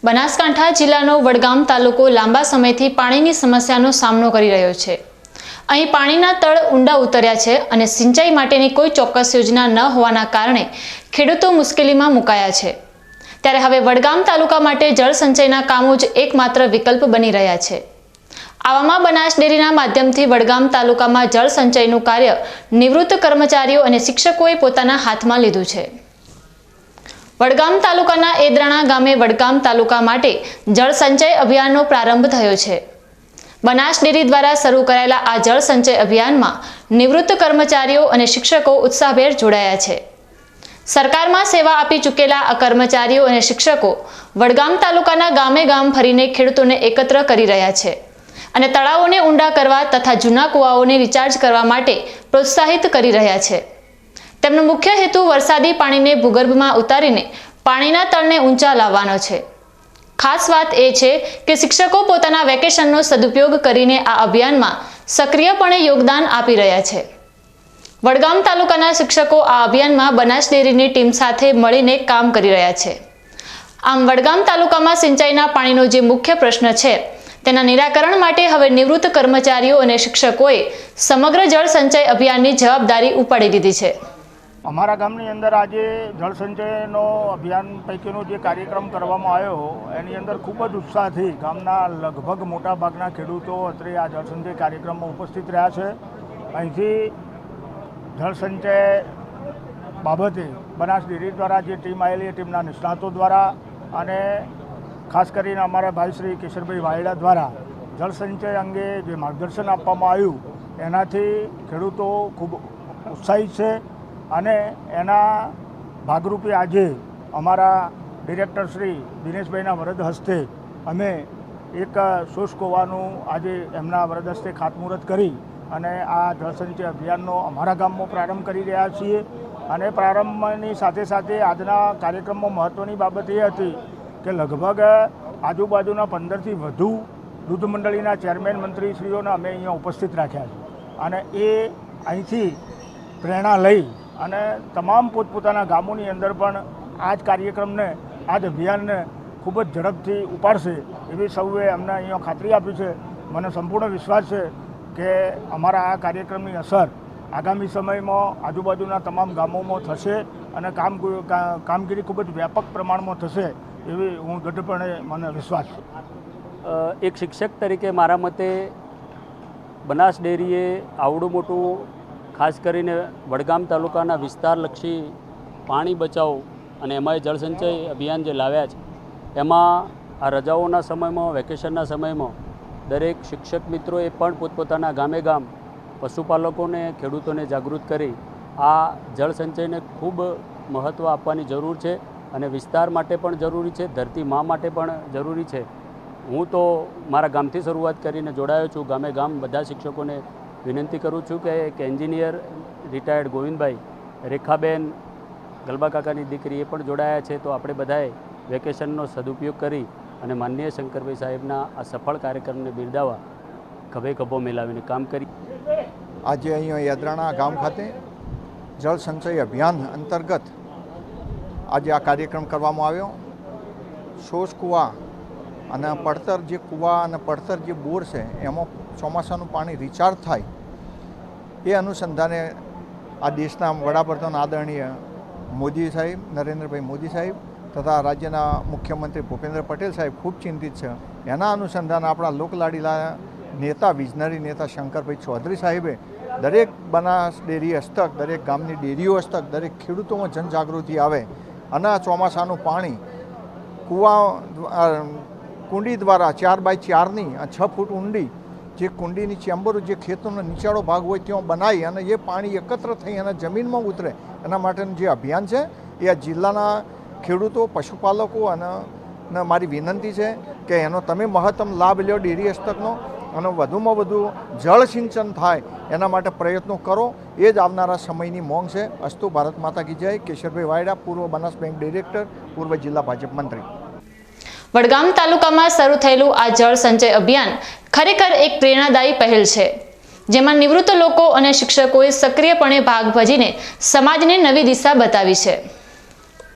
બનાસકાંઠા જિલ્લાનો વડગામ તાલુકો લાંબા સમયથી પાણીની સમસ્યાનો સામનો કરી રહ્યો છે। અહીં પાણીના તળ ઊંડા ઉતર્યા છે અને સિંચાઈ માટેની કોઈ ચોક્કસ યોજના ન હોવાના કારણે ખેડૂતો મુશ્કેલીમાં મુકાયા છે। ત્યારે હવે વડગામ તાલુકા માટે જળ સંચયના કામો જ એકમાત્ર વિકલ્પ બની રહ્યા છે। આવામાં બનાસ ડેરીના માધ્યમથી વડગામ તાલુકામાં જળ સંચયનું કાર્ય નિવૃત્ત કર્મચારીઓ અને શિક્ષકોએ પોતાના હાથમાં લીધું છે। વડગામ તાલુકાના એદરાણા ગામે વડગામ તાલુકા માટે જળ સંચય અભિયાનનો પ્રારંભ થયો છે। બનાસ ડેરી દ્વારા શરૂ કરાયેલા આ જળ સંચય અભિયાનમાં નિવૃત્ત કર્મચારીઓ અને શિક્ષકો ઉત્સાહભેર જોડાયા છે। સરકારમાં સેવા આપી ચૂકેલા આ કર્મચારીઓ અને શિક્ષકો વડગામ તાલુકાના ગામે ગામ ફરીને ખેડૂતોને એકત્ર કરી રહ્યા છે અને તળાવોને ઊંડા કરવા તથા જૂના કુવાઓને રિચાર્જ કરવા માટે પ્રોત્સાહિત કરી રહ્યા છે। તેમનો મુખ્ય હેતુ વરસાદી પાણીને ભૂગર્ભમાં ઉતારીને પાણીના તળને ઊંચા લાવવાનો છે। ખાસ વાત એ છે કે શિક્ષકો પોતાના વેકેશનનો સદુપયોગ કરીને આ અભિયાનમાં સક્રિયપણે યોગદાન આપી રહ્યા છે। વડગામ તાલુકાના શિક્ષકો આ અભિયાનમાં બનાસ ડેરીની ટીમ સાથે મળીને કામ કરી રહ્યા છે। આમ વડગામ તાલુકામાં સિંચાઈના પાણીનો જે મુખ્ય પ્રશ્ન છે તેના નિરાકરણ માટે હવે નિવૃત્ત કર્મચારીઓ અને શિક્ષકોએ સમગ્ર જળ સંચય અભિયાનની જવાબદારી ઉપાડી લીધી છે। અમારા ગામની અંદર આજે જળ સંચયનો અભિયાન પૈકીનો જે કાર્યક્રમ કરવામાં આવ્યો એની અંદર ખૂબ જ ઉત્સાહથી ગામના લગભગ મોટાભાગના ખેડૂતો અત્રે આ જળ સંચય કાર્યક્રમમાં ઉપસ્થિત રહ્યા છે। અહીંથી જળ સંચય બાબતે બનાસ ડેરી દ્વારા જે ટીમ આવેલી એ ટીમના નિષ્ણાતો દ્વારા અને ખાસ કરીને અમારા ભાઈ શ્રી કેશરભાઈ વાયડા દ્વારા જળ સંચય અંગે જે માર્ગદર્શન આપવામાં આવ્યું એનાથી ખેડૂતો ખૂબ ઉત્સાહિત છે અને એના ભાગરૂપે આજે અમારા ડિરેક્ટર શ્રી દિનેશભાઈના વરદ હસ્તે અમે એક શોષ કૂવાનું આજે એમના વરદ હસ્તે ખાતમુહૂર્ત કરી અને આ જળ સંચય અભિયાનનો અમારા ગામમાં પ્રારંભ કરી રહ્યા છીએ। અને પ્રારંભની સાથે સાથે આજના કાર્યક્રમમાં મહત્ત્વની બાબત એ હતી કે લગભગ આજુબાજુના 15થી વધુ દૂધ મંડળીના ચેરમેન મંત્રીશ્રીઓને અમે અહીંયા ઉપસ્થિત રાખ્યા છે અને એ અહીંથી પ્રેરણા લઈ અને તમામ પોતપોતાના ગામોની અંદર પણ આ જ કાર્યક્રમને આ જ અભિયાનને ખૂબ જ ઝડપથી ઉપાડશે એવી સૌએ અમને અહીંયા ખાતરી આપી છે। મને સંપૂર્ણ વિશ્વાસ છે કે અમારા આ કાર્યક્રમની અસર આગામી સમયમાં આજુબાજુના તમામ ગામોમાં થશે અને કામગીરી ખૂબ જ વ્યાપક પ્રમાણમાં થશે એવી હું દૃઢપણે મને વિશ્વાસ છે। એક શિક્ષક તરીકે મારા મતે બનાસ ડેરીએ આવડું મોટું ખાસ કરીને વડગામ તાલુકાના વિસ્તારલક્ષી પાણી બચાવ અને એમાંય જળ સંચય અભિયાન જે લાવ્યા છે એમાં આ રજાઓના સમયમાં વેકેશનના સમયમાં દરેક શિક્ષક મિત્રોએ પણ પોતપોતાના ગામે ગામ પશુપાલકોને ખેડૂતોને જાગૃત કરી આ જળ સંચયને ખૂબ મહત્ત્વ આપવાની જરૂર છે અને વિસ્તાર માટે પણ જરૂરી છે, ધરતી મા માટે પણ જરૂરી છે। હું તો મારા ગામથી શરૂઆત કરીને જોડાયો છું। ગામે ગામ બધા શિક્ષકોને વિનંતી કરું છું કે એક એન્જિનિયર રિટાયર્ડ ગોવિંદભાઈ રેખાબેન ગલબા કાકાની દીકરી એ પણ જોડાયા છે। તો આપણે બધાએ વેકેશનનો સદુપયોગ કરી અને માનનીય શંકરભાઈ સાહેબના આ સફળ કાર્યક્રમને બિરદાવવા ખભે ખભો મિલાવીને કામ કરી આજે અહીંયા યાદરાણા ગામ ખાતે જળ સંચય અભિયાન અંતર્ગત આજે આ કાર્યક્રમ કરવામાં આવ્યો। શોષ કૂવા અને પડતર જે કૂવા અને પડતર જે બોર છે એમાં ચોમાસાનું પાણી રિચાર્જ થાય એ અનુસંધાને આ દેશના વડાપ્રધાન આદરણીય મોદી સાહેબ નરેન્દ્રભાઈ મોદી સાહેબ તથા રાજ્યના મુખ્યમંત્રી ભૂપેન્દ્ર પટેલ સાહેબ ખૂબ ચિંતિત છે। એના અનુસંધાને આપણા લોકલાડીલા નેતા વિઝનરી નેતા શંકરભાઈ ચૌધરી સાહેબે દરેક બનાસ ડેરી હસ્તક દરેક ગામની ડેરીઓ હસ્તક દરેક ખેડૂતોમાં જનજાગૃતિ આવે અને આ ચોમાસાનું પાણી કૂવા કુંડી દ્વારા 4x4ની 6 ફૂટ ઊંડી જે કુંડીની ચેમ્બરો જે ખેતરનો નીચાળો ભાગ હોય ત્યાં બનાવી અને એ પાણી એકત્ર થઈ અને જમીનમાં ઉતરે એના માટેનું જે અભિયાન છે એ આ જિલ્લાના ખેડૂતો પશુપાલકો અને મારી વિનંતી છે કે એનો તમે મહત્તમ લાભ લ્યો ડેરી હસ્તકનો અને વધુમાં વધુ જળ સિંચન થાય એના માટે પ્રયત્નો કરો। એ જ આવનારા સમયની માંગ છે। અસ્તુ ભારત માતા કી જય। કેશરભાઈ વાયડા, પૂર્વ બનાસ બેંક ડિરેક્ટર, પૂર્વ જિલ્લા ભાજપ મંત્રી। વડગામ તાલુકામાં શરૂ થયેલું આ જળ સંચય અભિયાન ખરેખર એક પ્રેરણાદાયી પહેલ છે, જેમાં નિવૃત્ત લોકો અને શિક્ષકોએ સક્રિયપણે ભાગ ભજીને સમાજને નવી દિશા બતાવી છે।